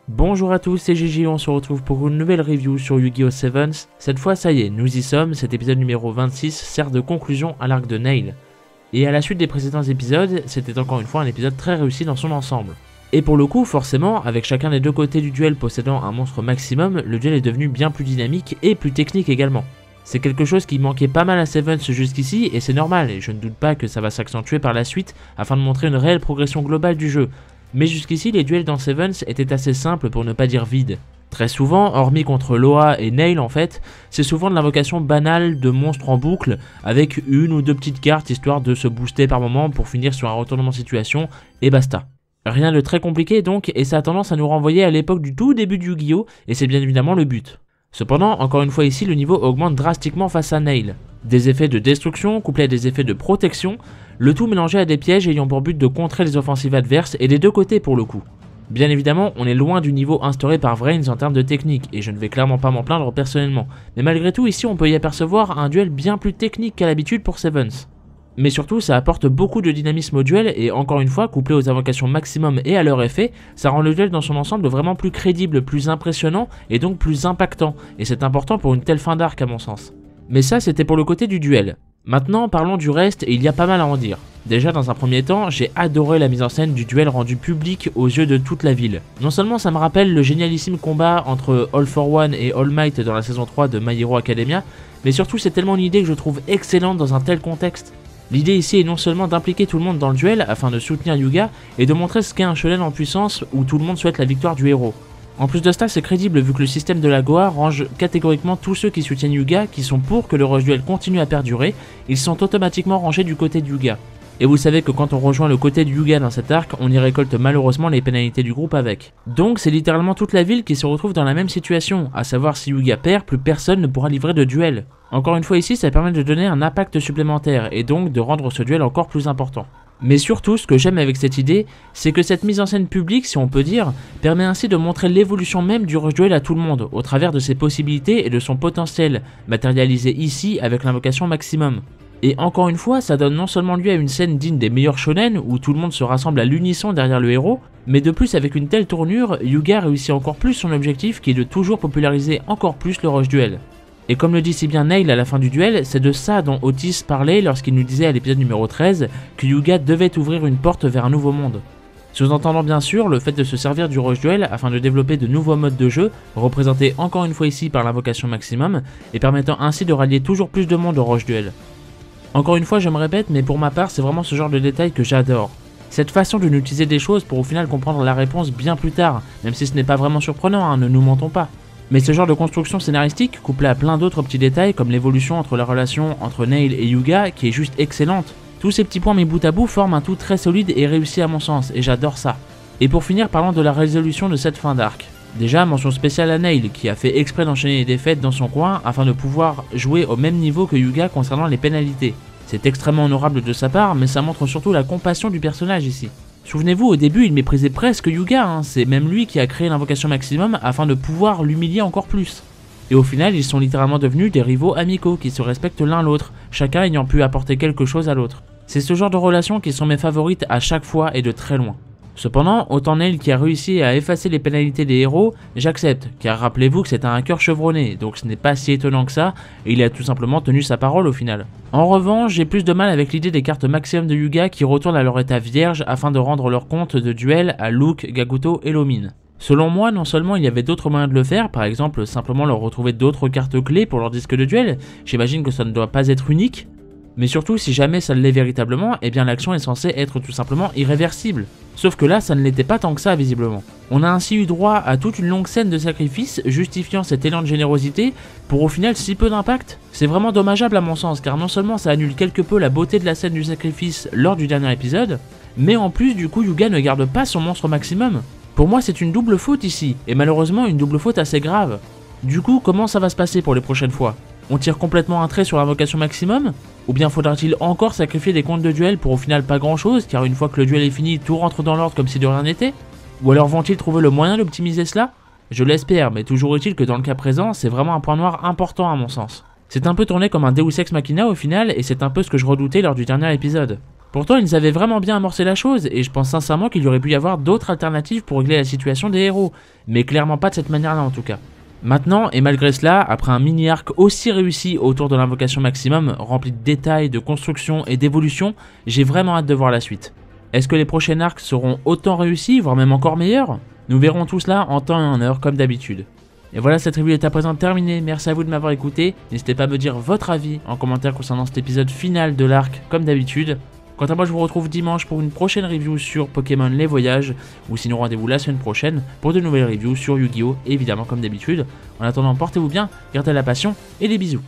Bonjour à tous, c'est Gigi, on se retrouve pour une nouvelle review sur Yu-Gi-Oh! Sevens. Cette fois ça y est, nous y sommes, cet épisode numéro 26 sert de conclusion à l'arc de Nail. Et à la suite des précédents épisodes, c'était encore une fois un épisode très réussi dans son ensemble. Et pour le coup, forcément, avec chacun des deux côtés du duel possédant un monstre maximum, le duel est devenu bien plus dynamique et plus technique également. C'est quelque chose qui manquait pas mal à Sevens jusqu'ici, et c'est normal, et je ne doute pas que ça va s'accentuer par la suite afin de montrer une réelle progression globale du jeu. Mais jusqu'ici, les duels dans Sevens étaient assez simples pour ne pas dire vides. Très souvent, hormis contre Loa et Nail en fait, c'est souvent de l'invocation banale de monstres en boucle, avec une ou deux petites cartes histoire de se booster par moment pour finir sur un retournement de situation, et basta. Rien de très compliqué donc, et ça a tendance à nous renvoyer à l'époque du tout début du Yu-Gi-Oh! Et c'est bien évidemment le but. Cependant, encore une fois ici, le niveau augmente drastiquement face à Nail. Des effets de destruction couplés à des effets de protection, le tout mélangé à des pièges ayant pour but de contrer les offensives adverses et des deux côtés pour le coup. Bien évidemment, on est loin du niveau instauré par Vrains en termes de technique, et je ne vais clairement pas m'en plaindre personnellement, mais malgré tout ici on peut y apercevoir un duel bien plus technique qu'à l'habitude pour Sevens. Mais surtout ça apporte beaucoup de dynamisme au duel, et encore une fois, couplé aux invocations maximum et à leur effet, ça rend le duel dans son ensemble vraiment plus crédible, plus impressionnant, et donc plus impactant, et c'est important pour une telle fin d'arc à mon sens. Mais ça c'était pour le côté du duel. Maintenant parlons du reste, et il y a pas mal à en dire. Déjà dans un premier temps, j'ai adoré la mise en scène du duel rendu public aux yeux de toute la ville. Non seulement ça me rappelle le génialissime combat entre All for One et All Might dans la saison 3 de My Hero Academia, mais surtout c'est tellement une idée que je trouve excellente dans un tel contexte. L'idée ici est non seulement d'impliquer tout le monde dans le duel afin de soutenir Yuga, et de montrer ce qu'est un shonen en puissance où tout le monde souhaite la victoire du héros. En plus de ça, c'est crédible vu que le système de la Goa range catégoriquement tous ceux qui soutiennent Yuga, qui sont pour que le rush duel continue à perdurer, ils sont automatiquement rangés du côté de Yuga. Et vous savez que quand on rejoint le côté du Yuga dans cet arc, on y récolte malheureusement les pénalités du groupe avec. Donc c'est littéralement toute la ville qui se retrouve dans la même situation, à savoir si Yuga perd, plus personne ne pourra livrer de duel. Encore une fois ici, ça permet de donner un impact supplémentaire, et donc de rendre ce duel encore plus important. Mais surtout, ce que j'aime avec cette idée, c'est que cette mise en scène publique, si on peut dire, permet ainsi de montrer l'évolution même du rush duel à tout le monde, au travers de ses possibilités et de son potentiel, matérialisé ici avec l'invocation maximum. Et encore une fois, ça donne non seulement lieu à une scène digne des meilleurs shonen, où tout le monde se rassemble à l'unisson derrière le héros, mais de plus avec une telle tournure, Yuga réussit encore plus son objectif qui est de toujours populariser encore plus le rush duel. Et comme le dit si bien Nail à la fin du duel, c'est de ça dont Otis parlait lorsqu'il nous disait à l'épisode numéro 13 que Yuga devait ouvrir une porte vers un nouveau monde. Sous-entendant bien sûr le fait de se servir du rush duel afin de développer de nouveaux modes de jeu, représentés encore une fois ici par l'invocation maximum, et permettant ainsi de rallier toujours plus de monde au rush duel. Encore une fois je me répète, mais pour ma part c'est vraiment ce genre de détail que j'adore. Cette façon de n'utiliser des choses pour au final comprendre la réponse bien plus tard, même si ce n'est pas vraiment surprenant, hein, ne nous mentons pas. Mais ce genre de construction scénaristique, couplé à plein d'autres petits détails comme l'évolution entre la relation entre Nail et Yuga qui est juste excellente, tous ces petits points mis bout à bout forment un tout très solide et réussi à mon sens, et j'adore ça. Et pour finir, parlons de la résolution de cette fin d'arc. Déjà, mention spéciale à Nail qui a fait exprès d'enchaîner les défaites dans son coin afin de pouvoir jouer au même niveau que Yuga concernant les pénalités. C'est extrêmement honorable de sa part, mais ça montre surtout la compassion du personnage ici. Souvenez-vous, au début, il méprisait presque Yuga, hein. C'est même lui qui a créé l'invocation maximum afin de pouvoir l'humilier encore plus. Et au final, ils sont littéralement devenus des rivaux amicaux qui se respectent l'un l'autre, chacun ayant pu apporter quelque chose à l'autre. C'est ce genre de relations qui sont mes favorites à chaque fois et de très loin. Cependant, autant Nail qui a réussi à effacer les pénalités des héros, j'accepte, car rappelez-vous que c'est un hacker chevronné, donc ce n'est pas si étonnant que ça, et il a tout simplement tenu sa parole au final. En revanche, j'ai plus de mal avec l'idée des cartes maximum de Yuga qui retournent à leur état vierge afin de rendre leur compte de duel à Luke, Gaguto et Lomin. Selon moi, non seulement il y avait d'autres moyens de le faire, par exemple simplement leur retrouver d'autres cartes clés pour leur disque de duel, j'imagine que ça ne doit pas être unique, mais surtout si jamais ça l'est véritablement, eh bien l'action est censée être tout simplement irréversible. Sauf que là ça ne l'était pas tant que ça visiblement. On a ainsi eu droit à toute une longue scène de sacrifice justifiant cet élan de générosité pour au final si peu d'impact. C'est vraiment dommageable à mon sens car non seulement ça annule quelque peu la beauté de la scène du sacrifice lors du dernier épisode, mais en plus du coup Yuga ne garde pas son monstre maximum. Pour moi c'est une double faute ici, et malheureusement une double faute assez grave. Du coup comment ça va se passer pour les prochaines fois? On tire complètement un trait sur l'invocation maximum? Ou bien faudra-t-il encore sacrifier des comptes de duel pour au final pas grand chose, car une fois que le duel est fini, tout rentre dans l'ordre comme si de rien n'était? Ou alors vont-ils trouver le moyen d'optimiser cela? Je l'espère, mais toujours est-il que dans le cas présent, c'est vraiment un point noir important à mon sens. C'est un peu tourné comme un Deus Ex Machina au final, et c'est un peu ce que je redoutais lors du dernier épisode. Pourtant, ils avaient vraiment bien amorcé la chose, et je pense sincèrement qu'il y aurait pu y avoir d'autres alternatives pour régler la situation des héros, mais clairement pas de cette manière-là en tout cas. Maintenant, et malgré cela, après un mini-arc aussi réussi autour de l'invocation maximum, rempli de détails, de construction et d'évolution, j'ai vraiment hâte de voir la suite. Est-ce que les prochains arcs seront autant réussis, voire même encore meilleurs? Nous verrons tout cela en temps et en heure comme d'habitude. Et voilà, cette review est à présent terminée, merci à vous de m'avoir écouté, n'hésitez pas à me dire votre avis en commentaire concernant cet épisode final de l'arc comme d'habitude. Quant à moi, je vous retrouve dimanche pour une prochaine review sur Pokémon Les Voyages, ou sinon rendez-vous la semaine prochaine pour de nouvelles reviews sur Yu-Gi-Oh! Évidemment comme d'habitude. En attendant, portez-vous bien, gardez la passion et des bisous.